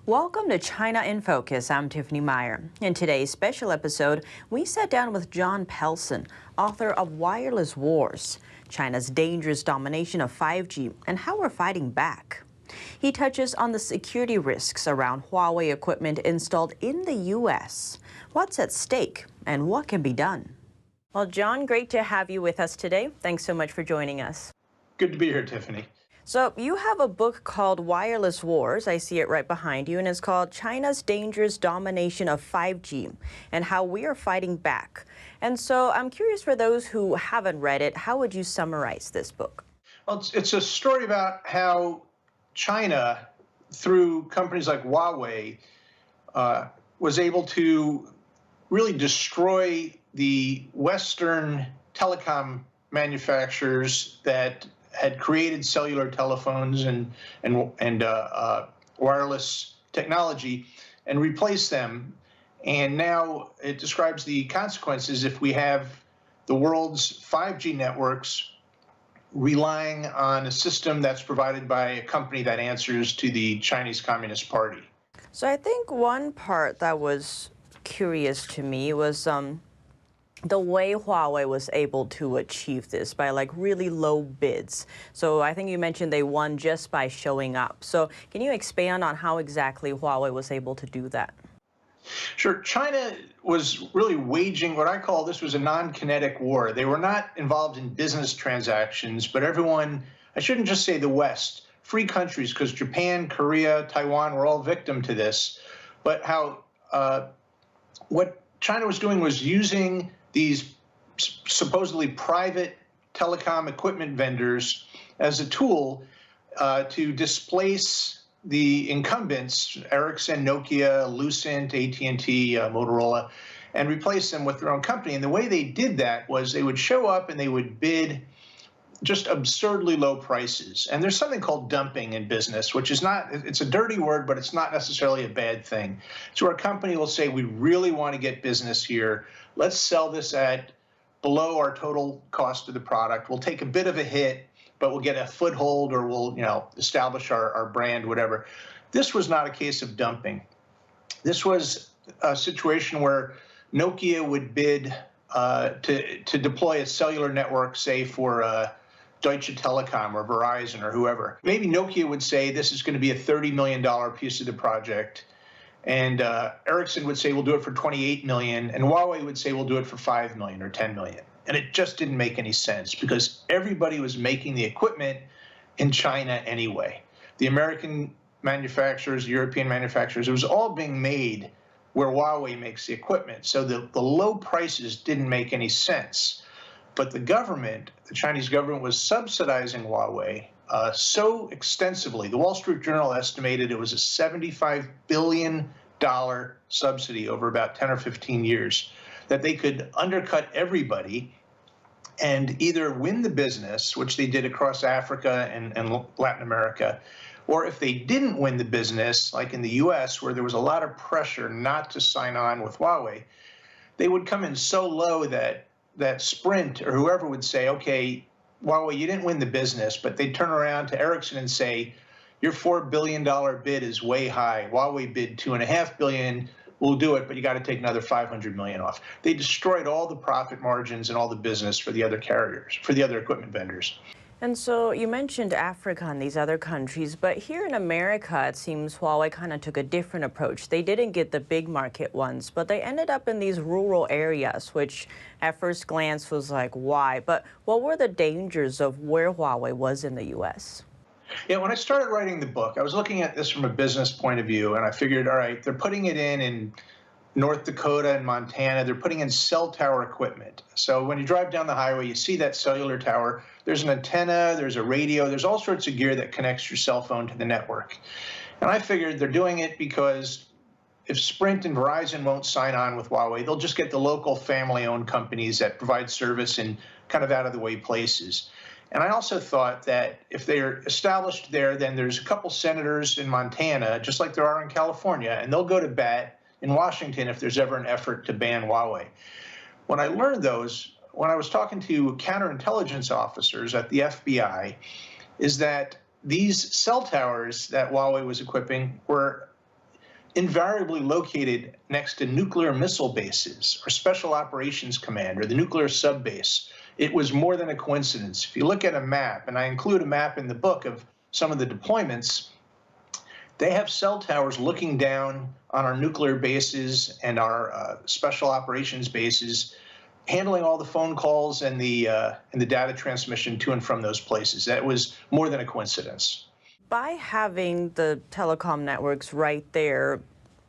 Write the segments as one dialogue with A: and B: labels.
A: Welcome to China in Focus. I'm Tiffany Meyer. In today's special episode, we sat down with Jon Pelson, author of Wireless Wars, China's dangerous domination of 5G and how we're fighting back. He touches on the security risks around Huawei equipment installed in the U.S., what's at stake, and what can be done. Well, Jon, great to have you with us today. Thanks so much for joining us.
B: Good to be here, Tiffany.
A: So you have a book called Wireless Wars, I see it right behind you, and it's called China's Dangerous Domination of 5G and How We Are Fighting Back. And so I'm curious, for those who haven't read it, how would you summarize this book?
B: Well, it's a story about how China, through companies like Huawei, was able to really destroy the Western telecom manufacturers that had created cellular telephones and wireless technology and replaced them. And now it describes the consequences if we have the world's 5G networks relying on a system that's provided by a company that answers to the Chinese Communist Party.
A: So I think one part that was curious to me was the way Huawei was able to achieve this by really low bids. So I think you mentioned they won just by showing up. So can you expand on how exactly Huawei was able to do that?
B: Sure. China was really waging what I call this was a non-kinetic war. They were not involved in business transactions, but everyone, I shouldn't just say the West, free countries, because Japan, Korea, Taiwan were all victim to this. But how what China was doing was using these supposedly private telecom equipment vendors as a tool to displace the incumbents, Ericsson, Nokia, Lucent, AT&T, Motorola, and replace them with their own company. And the way they did that was they would show up and they would bid just absurdly low prices. And there's something called dumping in business, which is not, it's a dirty word, but it's not necessarily a bad thing. So our company will say, we really want to get business here. Let's sell this at below our total cost of the product. We'll take a bit of a hit, but we'll get a foothold, or we'll, establish our brand, whatever. This was not a case of dumping. This was a situation where Nokia would bid to deploy a cellular network, say for Deutsche Telekom or Verizon or whoever. Maybe Nokia would say this is going to be a $30 million piece of the project. And Ericsson would say we'll do it for $28 million. And Huawei would say we'll do it for $5 million or $10 million. And it just didn't make any sense because everybody was making the equipment in China anyway. The American manufacturers, European manufacturers, it was all being made where Huawei makes the equipment. So the low prices didn't make any sense. But the government, the Chinese government, was subsidizing Huawei so extensively. The Wall Street Journal estimated it was a $75 billion subsidy over about 10 or 15 years, that they could undercut everybody and either win the business, which they did across Africa and Latin America, or if they didn't win the business, like in the US, where there was a lot of pressure not to sign on with Huawei, they would come in so low that Sprint or whoever would say, okay, Huawei, you didn't win the business, but they'd turn around to Ericsson and say, your $4 billion bid is way high. Huawei bid $2.5 billion. We'll do it, but you got to take another $500 million off. They destroyed all the profit margins and all the business for the other carriers, for the other equipment vendors.
A: And so you mentioned Africa and these other countries, but here in America, it seems Huawei kind of took a different approach. They didn't get the big market ones, but they ended up in these rural areas, which at first glance was like, why? But what were the dangers of where Huawei was in the U.S.?
B: Yeah, when I started writing the book, I was looking at this from a business point of view, and I figured, all right, they're putting it in North Dakota and Montana. They're putting in cell tower equipment. So when you drive down the highway, you see that cellular tower. There's an antenna, there's a radio, there's all sorts of gear that connects your cell phone to the network. And I figured they're doing it because if Sprint and Verizon won't sign on with Huawei, they'll just get the local family-owned companies that provide service in kind of out-of-the-way places. And I also thought that if they're established there, then there's a couple senators in Montana, just like there are in California, and they'll go to bat in Washington if there's ever an effort to ban Huawei. When I learned those, when I was talking to counterintelligence officers at the FBI, is that these cell towers that Huawei was equipping were invariably located next to nuclear missile bases or Special Operations Command or the nuclear subbase. It was more than a coincidence. If you look at a map, and I include a map in the book of some of the deployments, they have cell towers looking down on our nuclear bases and our special operations bases, handling all the phone calls and the data transmission to and from those places. That was more than a coincidence.
A: By having the telecom networks right there,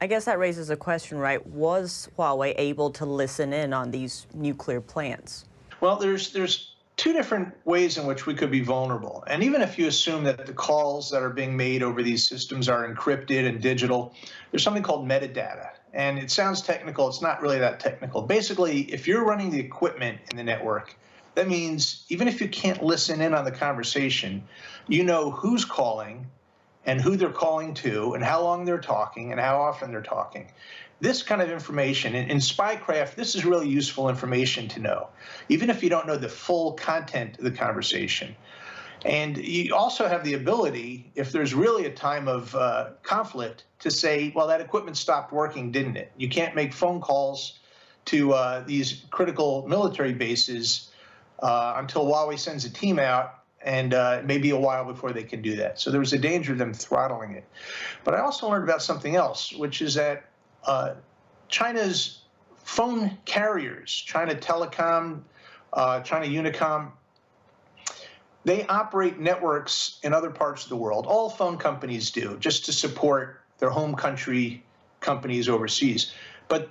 A: I guess that raises a question, right? Was Huawei able to listen in on these nuclear plants?
B: Well, there's two different ways in which we could be vulnerable. And even if you assume that the calls that are being made over these systems are encrypted and digital, there's something called metadata. And it sounds technical. It's not really that technical. Basically, if you're running the equipment in the network, that means even if you can't listen in on the conversation, you know who's calling and who they're calling to and how long they're talking and how often they're talking. This kind of information, in spycraft, this is really useful information to know, even if you don't know the full content of the conversation. And you also have the ability, if there's really a time of conflict, to say, well, that equipment stopped working, didn't it? You can't make phone calls to these critical military bases until Huawei sends a team out, and it may be a while before they can do that. So there was a danger of them throttling it. But I also learned about something else, which is that China's phone carriers, China Telecom, China Unicom, they operate networks in other parts of the world. All phone companies do, just to support their home country companies overseas. But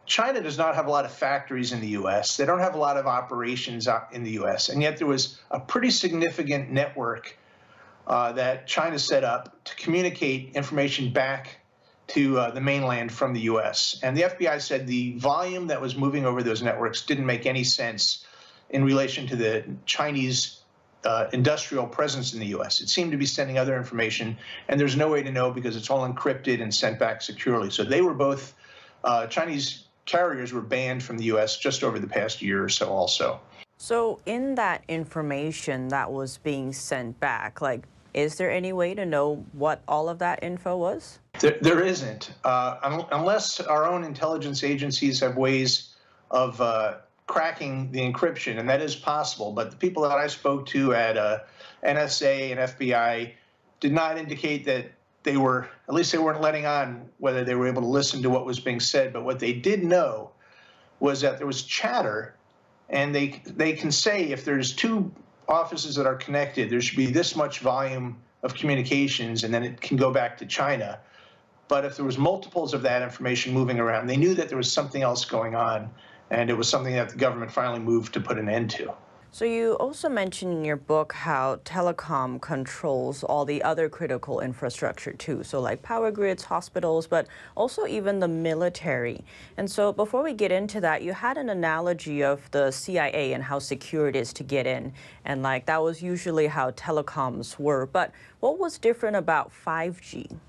B: China does not have a lot of factories in the U.S. They don't have a lot of operations in the U.S. And yet there was a pretty significant network that China set up to communicate information back to the mainland from the U.S. And the FBI said the volume that was moving over those networks didn't make any sense in relation to the Chinese industrial presence in the U.S. It seemed to be sending other information, and there's no way to know because it's all encrypted and sent back securely. So they were both, Chinese carriers were banned from the U.S. just over the past year or so also.
A: So in that information that was being sent back, like, is there any way to know what all of that info was?
B: There isn't, unless our own intelligence agencies have ways of cracking the encryption, and that is possible. But the people that I spoke to at NSA and FBI did not indicate that they were, at least they weren't letting on whether they were able to listen to what was being said. But what they did know was that there was chatter, and they can say if there's two offices that are connected, there should be this much volume of communications, and then it can go back to China. But if there was multiples of that information moving around, they knew that there was something else going on, and it was something that the government finally moved to put an end to.
A: So you also mentioned in your book how telecom controls all the other critical infrastructure too, so like power grids, hospitals, but also even the military. And so before we get into that, you had an analogy of the CIA and how secure it is to get in, and like that was usually how telecoms were. But what was different about 5G?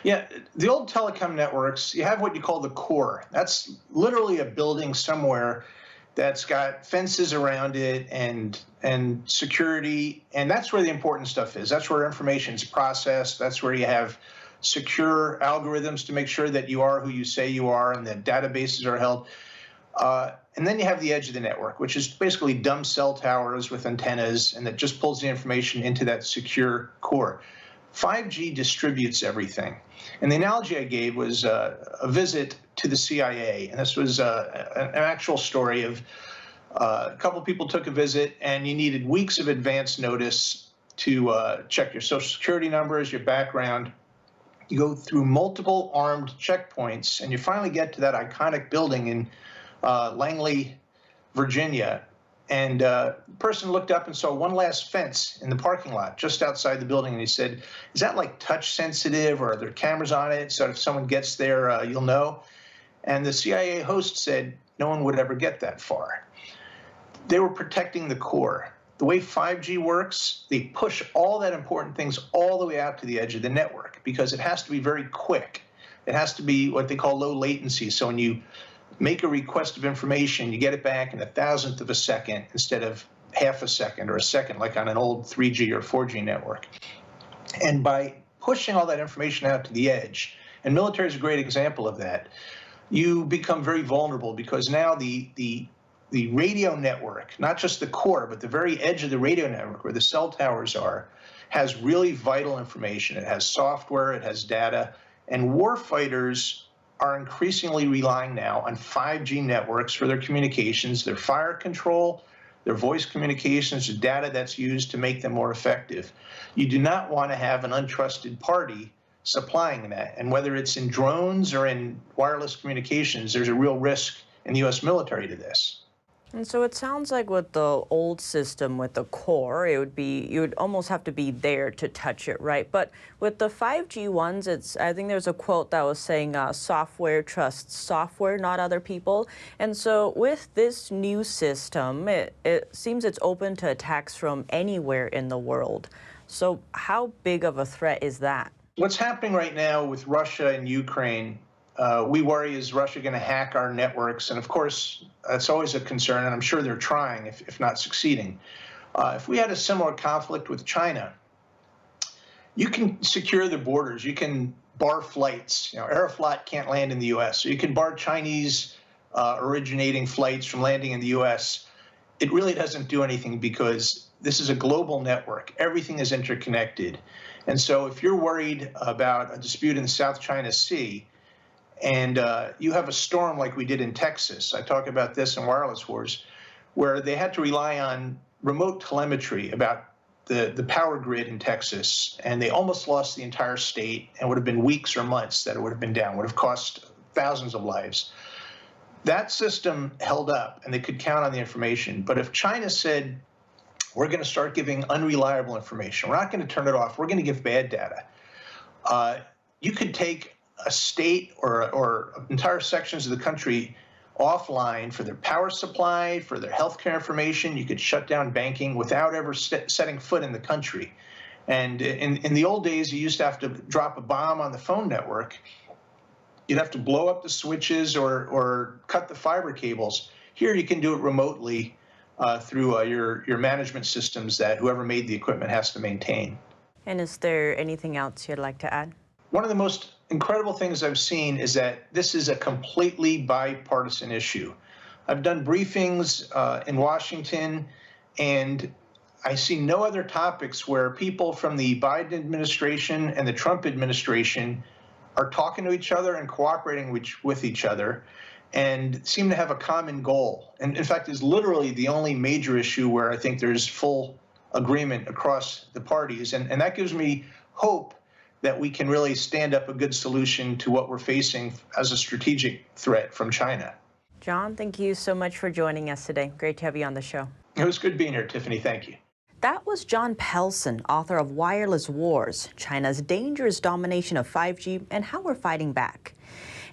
B: Yeah, the old telecom networks, you have what you call the core. That's literally a building somewhere that's got fences around it and security, and that's where the important stuff is. That's where information is processed. That's where you have secure algorithms to make sure that you are who you say you are and that databases are held. And then you have the edge of the network, which is basically dumb cell towers with antennas, and that just pulls the information into that secure core. 5G distributes everything. And the analogy I gave was a visit to the CIA. And this was an actual story of a couple of people took a visit, and you needed weeks of advance notice to check your social security numbers, your background. You go through multiple armed checkpoints, and you finally get to that iconic building in Langley, Virginia. And the person looked up and saw one last fence in the parking lot just outside the building. And he said, is that like touch sensitive, or are there cameras on it? So if someone gets there, you'll know. And the CIA host said, no one would ever get that far. They were protecting the core. The way 5G works, they push all that important things all the way out to the edge of the network because it has to be very quick. It has to be what they call low latency. So when you make a request of information, you get it back in 1,000th of a second instead of half a second or a second, like on an old 3G or 4G network. And by pushing all that information out to the edge, And military is a great example of that. You become very vulnerable because now the radio network, not just the core, but the very edge of the radio network where the cell towers are, has really vital information. It has software, it has data, and warfighters are increasingly relying now on 5G networks for their communications, their fire control, their voice communications, the data that's used to make them more effective. You do not want to have an untrusted party supplying that. And whether it's in drones or in wireless communications, there's a real risk in the U.S. military to this.
A: And so it sounds like with the old system, with the core, it would be, you would almost have to be there to touch it, right? But with the 5G ones, I think there's a quote that was saying software trusts software, not other people. And so with this new system, it seems it's open to attacks from anywhere in the world. So how big of a threat is that?
B: What's happening right now with Russia and Ukraine, we worry, is Russia going to hack our networks? And of course, that's always a concern, and I'm sure they're trying, if not succeeding. If we had a similar conflict with China, you can secure the borders. You can bar flights. Aeroflot can't land in the U.S., so you can bar Chinese originating flights from landing in the U.S. It really doesn't do anything because this is a global network. Everything is interconnected. And so if you're worried about a dispute in the South China Sea, and you have a storm like we did in Texas, I talk about this in Wireless Wars, where they had to rely on remote telemetry about the power grid in Texas, and they almost lost the entire state, and it would have been weeks or months that it would have been down, would have cost thousands of lives. That system held up, and they could count on the information. But if China said, we're going to start giving unreliable information, we're not going to turn it off, we're going to give bad data, you could take a state or entire sections of the country offline for their power supply, for their healthcare information. You could shut down banking without ever setting foot in the country. And in the old days, you used to have to drop a bomb on the phone network. You'd have to blow up the switches or cut the fiber cables. Here, you can do it remotely through your management systems that whoever made the equipment has to maintain.
A: And is there anything else you'd like to add?
B: One of the most incredible things I've seen is that this is a completely bipartisan issue. I've done briefings in Washington, and I see no other topics where people from the Biden administration and the Trump administration are talking to each other and cooperating with each other and seem to have a common goal. And in fact, is literally the only major issue where I think there's full agreement across the parties. And that gives me hope that we can really stand up a good solution to what we're facing as a strategic threat from China.
A: Jon, thank you so much for joining us today. Great to have you on the show.
B: It was good being here, Tiffany. Thank you.
A: That was Jon Pelson, author of Wireless Wars, China's dangerous domination of 5G and how we're fighting back.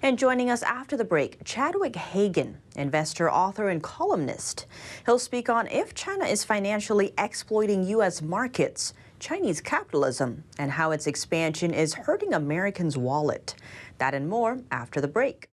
A: And joining us after the break, Chadwick Hagan, investor, author, and columnist. He'll speak on if China is financially exploiting U.S. markets, Chinese capitalism, and how its expansion is hurting Americans' wallet. That and more after the break.